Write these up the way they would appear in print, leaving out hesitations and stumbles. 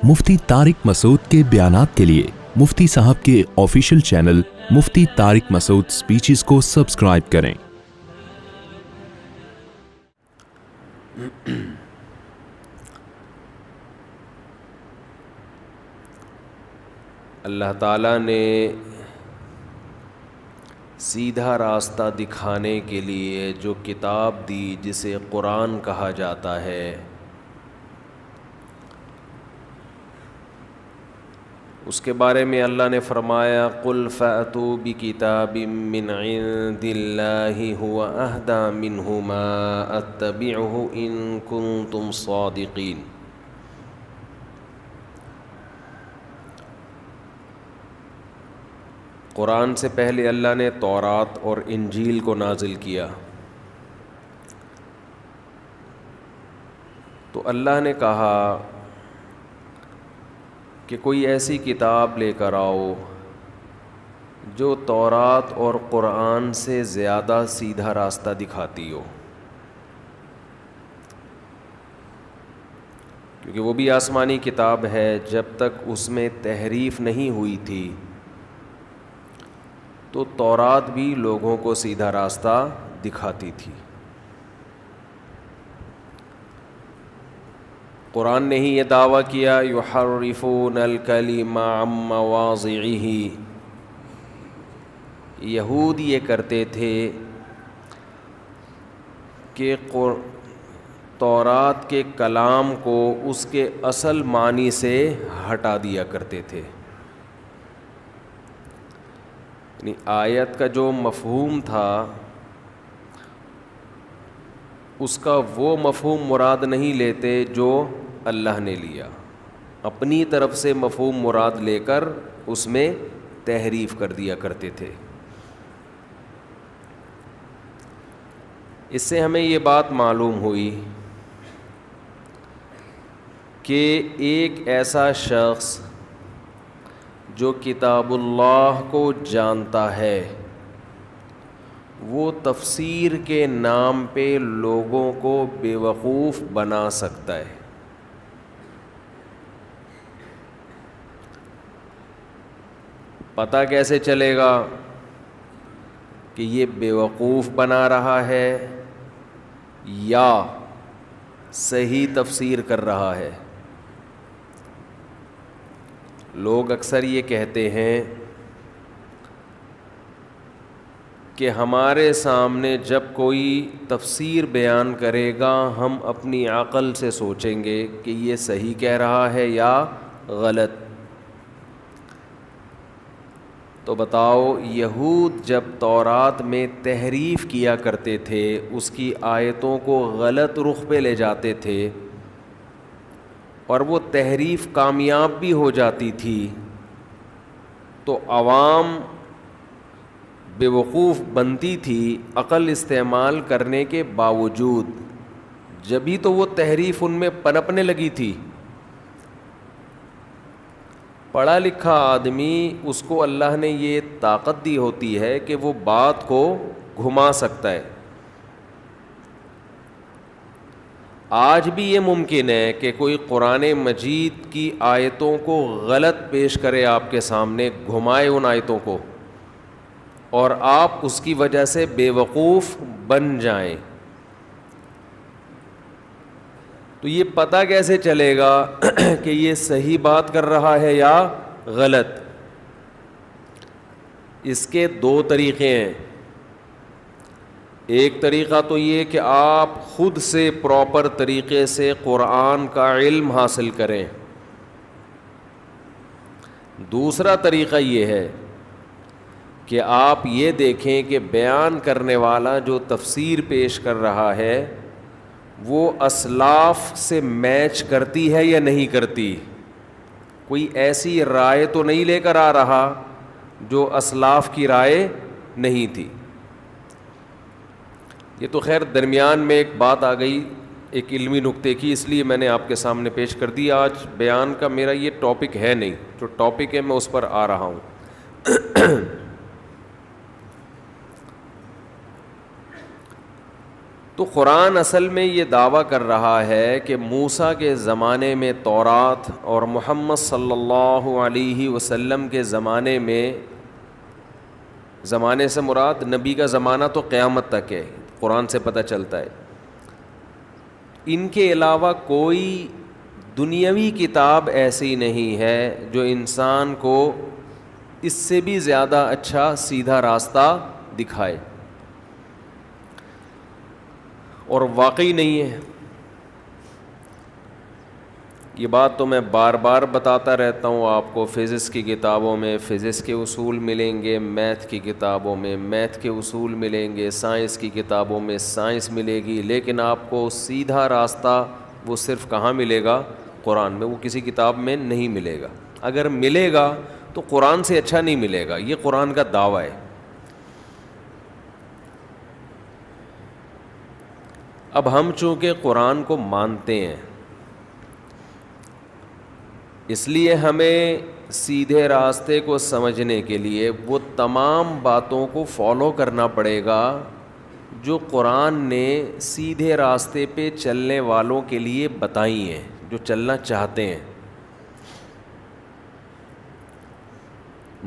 مفتی طارق مسعود کے بیانات کے لیے مفتی صاحب کے آفیشیل چینل مفتی طارق مسعود سپیچز کو سبسکرائب کریں۔ اللہ تعالیٰ نے سیدھا راستہ دکھانے کے لیے جو کتاب دی جسے قرآن کہا جاتا ہے، اس کے بارے میں اللہ نے فرمایا قُلْ فَأْتُوا بِكِتَابٍ مِّنْ عِندِ اللَّهِ هُوَ أَهْدَىٰ مِنْهُ مَا أَتَّبِعُهُ إِن كُنتُمْ صَادِقِينَ۔ قرآن سے پہلے اللہ نے تورات اور انجیل کو نازل کیا، تو اللہ نے کہا کہ کوئی ایسی کتاب لے کر آؤ جو تورات اور قرآن سے زیادہ سیدھا راستہ دکھاتی ہو، کیونکہ وہ بھی آسمانی کتاب ہے، جب تک اس میں تحریف نہیں ہوئی تھی تو تورات بھی لوگوں کو سیدھا راستہ دکھاتی تھی۔ قرآن نے ہی یہ دعویٰ کیا یحرفون الکلم عن مواضعہ، یہود یہ کرتے تھے کہ تورات کے کلام کو اس کے اصل معنی سے ہٹا دیا کرتے تھے، یعنی آیت کا جو مفہوم تھا اس کا وہ مفہوم مراد نہیں لیتے جو اللہ نے لیا، اپنی طرف سے مفہوم مراد لے کر اس میں تحریف کر دیا کرتے تھے۔ اس سے ہمیں یہ بات معلوم ہوئی کہ ایک ایسا شخص جو کتاب اللہ کو جانتا ہے وہ تفسیر کے نام پہ لوگوں کو بیوقوف بنا سکتا ہے۔ پتہ کیسے چلے گا کہ یہ بیوقوف بنا رہا ہے یا صحیح تفسیر کر رہا ہے؟ لوگ اکثر یہ کہتے ہیں کہ ہمارے سامنے جب کوئی تفسیر بیان کرے گا ہم اپنی عقل سے سوچیں گے کہ یہ صحیح کہہ رہا ہے یا غلط۔ تو بتاؤ، یہود جب تورات میں تحریف کیا کرتے تھے، اس کی آیتوں کو غلط رخ پہ لے جاتے تھے اور وہ تحریف کامیاب بھی ہو جاتی تھی، تو عوام بیوقوف بنتی تھی عقل استعمال کرنے کے باوجود، جبھی تو وہ تحریف ان میں پنپنے لگی تھی۔ پڑھا لکھا آدمی، اس کو اللہ نے یہ طاقت دی ہوتی ہے کہ وہ بات کو گھما سکتا ہے۔ آج بھی یہ ممکن ہے کہ کوئی قرآن مجید کی آیتوں کو غلط پیش کرے آپ کے سامنے، گھمائے ان آیتوں کو، اور آپ اس کی وجہ سے بیوقوف بن جائیں۔ تو یہ پتہ کیسے چلے گا کہ یہ صحیح بات کر رہا ہے یا غلط؟ اس کے دو طریقے ہیں۔ ایک طریقہ تو یہ کہ آپ خود سے پراپر طریقے سے قرآن کا علم حاصل کریں۔ دوسرا طریقہ یہ ہے کہ آپ یہ دیکھیں کہ بیان کرنے والا جو تفسیر پیش کر رہا ہے وہ اسلاف سے میچ کرتی ہے یا نہیں کرتی، کوئی ایسی رائے تو نہیں لے کر آ رہا جو اسلاف کی رائے نہیں تھی۔ یہ تو خیر درمیان میں ایک بات آ گئی ایک علمی نکتے کی، اس لیے میں نے آپ کے سامنے پیش کر دی۔ آج بیان کا میرا یہ ٹاپک ہے نہیں، جو ٹاپک ہے میں اس پر آ رہا ہوں۔ تو قرآن اصل میں یہ دعویٰ کر رہا ہے کہ موسیٰ کے زمانے میں تورات اور محمد صلی اللہ علیہ وسلم کے زمانے میں، زمانے سے مراد نبی کا زمانہ تو قیامت تک ہے، قرآن سے پتہ چلتا ہے، ان کے علاوہ کوئی دنیاوی کتاب ایسی نہیں ہے جو انسان کو اس سے بھی زیادہ اچھا سیدھا راستہ دکھائے، اور واقعی نہیں ہے۔ یہ بات تو میں بار بار بتاتا رہتا ہوں آپ کو، فزکس کی کتابوں میں فزکس کے اصول ملیں گے، میتھ کی کتابوں میں میتھ کے اصول ملیں گے، سائنس کی کتابوں میں سائنس ملے گی، لیکن آپ کو سیدھا راستہ وہ صرف کہاں ملے گا؟ قرآن میں، وہ کسی کتاب میں نہیں ملے گا۔ اگر ملے گا تو قرآن سے اچھا نہیں ملے گا، یہ قرآن کا دعویٰ ہے۔ اب ہم چونکہ قرآن کو مانتے ہیں، اس لیے ہمیں سیدھے راستے کو سمجھنے کے لیے وہ تمام باتوں کو فالو کرنا پڑے گا جو قرآن نے سیدھے راستے پہ چلنے والوں کے لیے بتائی ہیں، جو چلنا چاہتے ہیں۔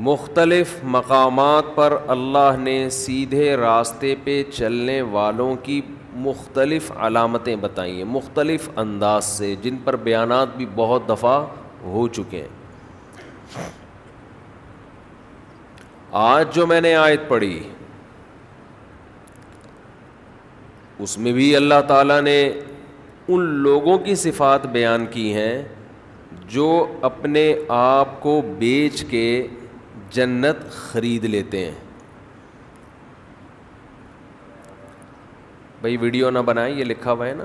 مختلف مقامات پر اللہ نے سیدھے راستے پہ چلنے والوں کی مختلف علامتیں بتائی ہیں، مختلف انداز سے، جن پر بیانات بھی بہت دفعہ ہو چکے ہیں۔ آج جو میں نے آیت پڑھی اس میں بھی اللہ تعالیٰ نے ان لوگوں کی صفات بیان کی ہیں جو اپنے آپ کو بیچ کے جنت خرید لیتے ہیں۔ بھائی ویڈیو نہ بنائیں، یہ لکھا ہوا ہے نا،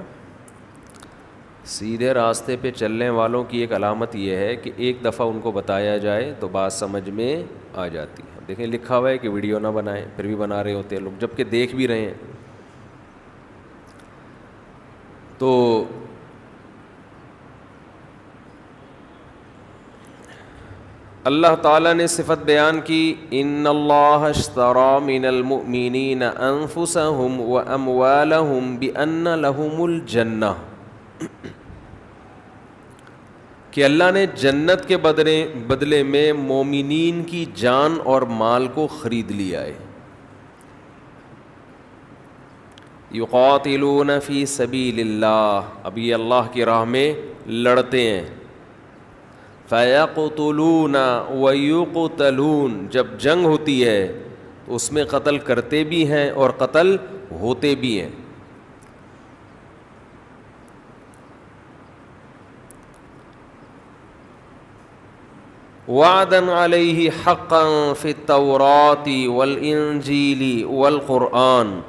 سیدھے راستے پہ چلنے والوں کی ایک علامت یہ ہے کہ ایک دفعہ ان کو بتایا جائے تو بات سمجھ میں آ جاتی ہے۔ دیکھیں لکھا ہوا ہے کہ ویڈیو نہ بنائیں، پھر بھی بنا رہے ہوتے ہیں لوگ، جبکہ دیکھ بھی رہے ہیں۔ تو اللہ تعالیٰ نے صفت بیان کی، ان اللہ اشتری من المؤمنین انفسہم واموالہم بان لہم الجنہ، کہ اللہ نے جنت کے بدلے میں مومنین کی جان اور مال کو خرید لیا ہے۔ یقاتلون فی سبیل اللہ، ابھی اللہ کی راہ میں لڑتے ہیں۔ فیقتلون ویقتلون، جب جنگ ہوتی ہے تو اس میں قتل کرتے بھی ہیں اور قتل ہوتے بھی ہیں۔ وعدن علیہ حقا فی التوراۃ والانجیل والقرآن،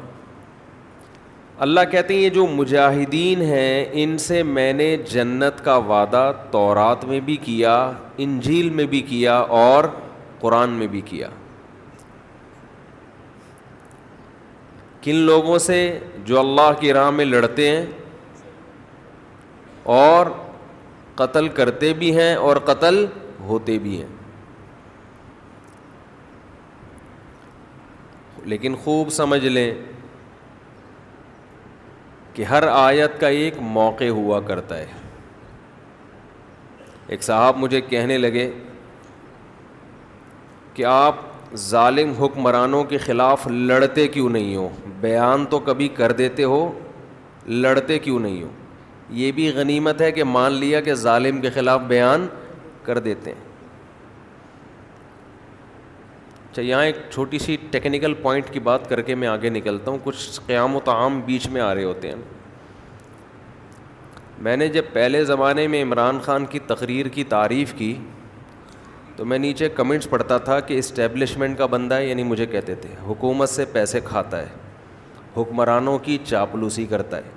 اللہ کہتے ہیں یہ جو مجاہدین ہیں ان سے میں نے جنت کا وعدہ تورات میں بھی کیا، انجیل میں بھی کیا اور قرآن میں بھی کیا۔ کن لوگوں سے؟ جو اللہ کی راہ میں لڑتے ہیں اور قتل کرتے بھی ہیں اور قتل ہوتے بھی ہیں۔ لیکن خوب سمجھ لیں کہ ہر آیت کا ایک موقع ہوا کرتا ہے۔ ایک صاحب مجھے کہنے لگے کہ آپ ظالم حکمرانوں کے خلاف لڑتے کیوں نہیں ہو؟ بیان تو کبھی کر دیتے ہو، لڑتے کیوں نہیں ہو؟ یہ بھی غنیمت ہے کہ مان لیا کہ ظالم کے خلاف بیان کر دیتے ہیں۔ اچھا، یہاں ایک چھوٹی سی ٹیکنیکل پوائنٹ کی بات کر کے میں آگے نکلتا ہوں، کچھ قیام و طعام بیچ میں آ رہے ہوتے ہیں۔ میں نے جب پہلے زمانے میں عمران خان کی تقریر کی تعریف کی تو میں نیچے کمنٹس پڑھتا تھا کہ اسٹیبلشمنٹ کا بندہ ہے، یعنی مجھے کہتے تھے حکومت سے پیسے کھاتا ہے، حکمرانوں کی چاپلوسی کرتا ہے۔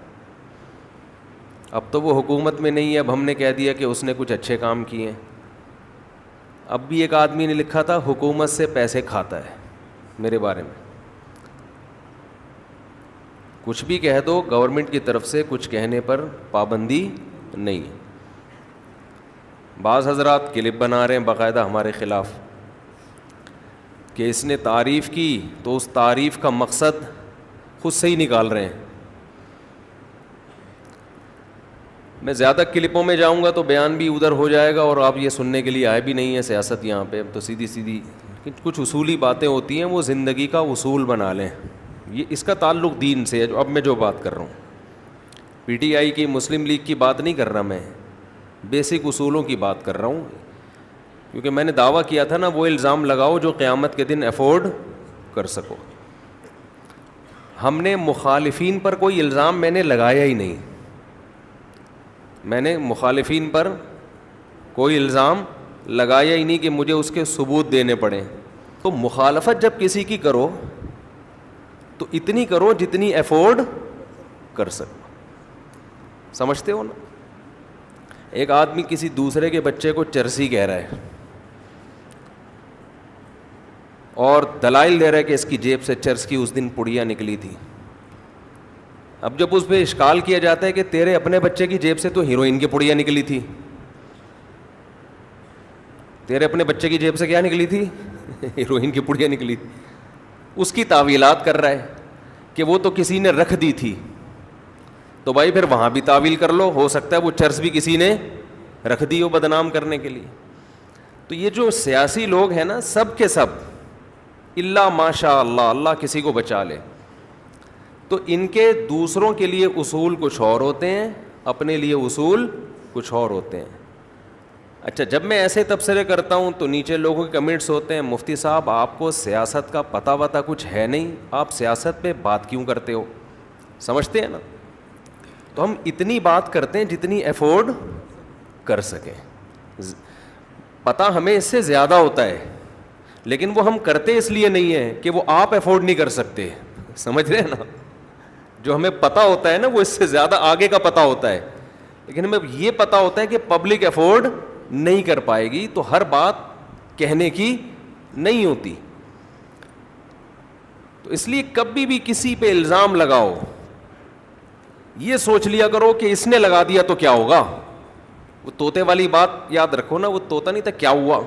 اب تو وہ حکومت میں نہیں ہے، اب ہم نے کہہ دیا کہ اس نے کچھ اچھے کام کیے ہیں۔ اب بھی ایک آدمی نے لکھا تھا حکومت سے پیسے کھاتا ہے میرے بارے میں۔ کچھ بھی کہہ دو، گورنمنٹ کی طرف سے کچھ کہنے پر پابندی نہیں ہے۔ بعض حضرات کلپ بنا رہے ہیں باقاعدہ ہمارے خلاف کہ اس نے تعریف کی تو اس تعریف کا مقصد خود سے ہی نکال رہے ہیں میں زیادہ کلپوں میں جاؤں گا تو بیان بھی ادھر ہو جائے گا اور آپ یہ سننے کے لیے آئے بھی نہیں ہیں سیاست یہاں پہ. تو سیدھی سیدھی کچھ اصولی باتیں ہوتی ہیں وہ زندگی کا اصول بنا لیں. یہ اس کا تعلق دین سے ہے. اب میں جو بات کر رہا ہوں پی ٹی آئی کی مسلم لیگ کی بات نہیں کر رہا, میں بیسک اصولوں کی بات کر رہا ہوں. کیونکہ میں نے دعویٰ کیا تھا نا, وہ الزام لگاؤ جو قیامت کے دن افورڈ کر سکو. ہم نے مخالفین پر کوئی الزام میں نے لگایا ہی نہیں. میں نے مخالفین پر کوئی الزام لگایا ہی نہیں کہ مجھے اس کے ثبوت دینے پڑیں. تو مخالفت جب کسی کی کرو تو اتنی کرو جتنی افورڈ کر سکو. سمجھتے ہو نا؟ ایک آدمی کسی دوسرے کے بچے کو چرسی کہہ رہا ہے اور دلائل دے رہا ہے کہ اس کی جیب سے چرس کی اس دن پڑیاں نکلی تھی. اب جب اس پہ اشکال کیا جاتا ہے کہ تیرے اپنے بچے کی جیب سے تو ہیروئن کی پڑیاں نکلی تھی, تیرے اپنے بچے کی جیب سے کیا نکلی تھی؟ ہیروئن کی پڑیاں نکلی تھی. اس کی تعویلات کر رہا ہے کہ وہ تو کسی نے رکھ دی تھی. تو بھائی پھر وہاں بھی تعویل کر لو, ہو سکتا ہے وہ چرس بھی کسی نے رکھ دی ہو بدنام کرنے کے لیے. تو یہ جو سیاسی لوگ ہیں نا, سب کے سب اللہ ماشاء اللہ, اللہ کسی کو بچا لے, تو ان کے دوسروں کے لیے اصول کچھ اور ہوتے ہیں, اپنے لیے اصول کچھ اور ہوتے ہیں. اچھا, جب میں ایسے تبصرے کرتا ہوں تو نیچے لوگوں کے کمنٹس ہوتے ہیں, مفتی صاحب آپ کو سیاست کا پتہ وتہ کچھ ہے نہیں, آپ سیاست پہ بات کیوں کرتے ہو؟ سمجھتے ہیں نا؟ تو ہم اتنی بات کرتے ہیں جتنی افورڈ کر سکیں. پتہ ہمیں اس سے زیادہ ہوتا ہے, لیکن وہ ہم کرتے اس لیے نہیں ہیں کہ وہ آپ افورڈ نہیں کر سکتے. سمجھ رہے ہیں نا؟ جو ہمیں پتہ ہوتا ہے نا وہ اس سے زیادہ آگے کا پتہ ہوتا ہے, لیکن ہمیں یہ پتہ ہوتا ہے کہ پبلک افورڈ نہیں کر پائے گی, تو ہر بات کہنے کی نہیں ہوتی. تو اس لیے کبھی بھی کسی پہ الزام لگاؤ یہ سوچ لیا کرو کہ اس نے لگا دیا تو کیا ہوگا. وہ طوطے والی بات یاد رکھو نا, وہ طوطا نہیں تھا, کیا ہوا.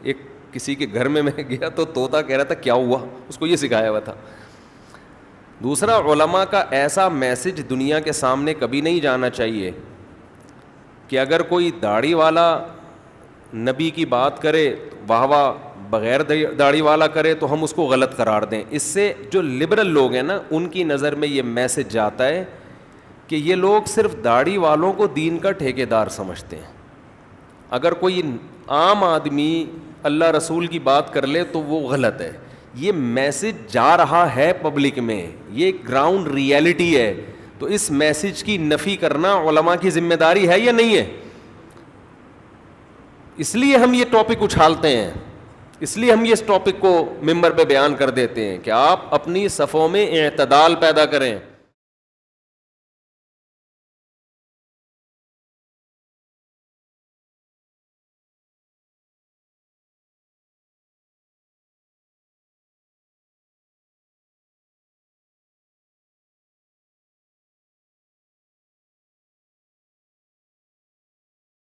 ایک کسی کے گھر میں گیا تو طوطا کہہ رہا تھا کیا ہوا, اس کو یہ سکھایا ہوا تھا. دوسرا, علماء کا ایسا میسج دنیا کے سامنے کبھی نہیں جانا چاہیے کہ اگر کوئی داڑھی والا نبی کی بات کرے واہ واہ, بغیر داڑھی والا کرے تو ہم اس کو غلط قرار دیں. اس سے جو لبرل لوگ ہیں نا, ان کی نظر میں یہ میسج جاتا ہے کہ یہ لوگ صرف داڑھی والوں کو دین کا ٹھیکیدار سمجھتے ہیں. اگر کوئی عام آدمی اللہ رسول کی بات کر لے تو وہ غلط ہے. یہ میسج جا رہا ہے پبلک میں, یہ گراؤنڈ ریئلٹی ہے. تو اس میسج کی نفی کرنا علماء کی ذمہ داری ہے یا نہیں ہے؟ اس لیے ہم یہ ٹاپک اچھالتے ہیں, اس لیے ہم یہ اس ٹاپک کو ممبر پہ بیان کر دیتے ہیں کہ آپ اپنی صفوں میں اعتدال پیدا کریں.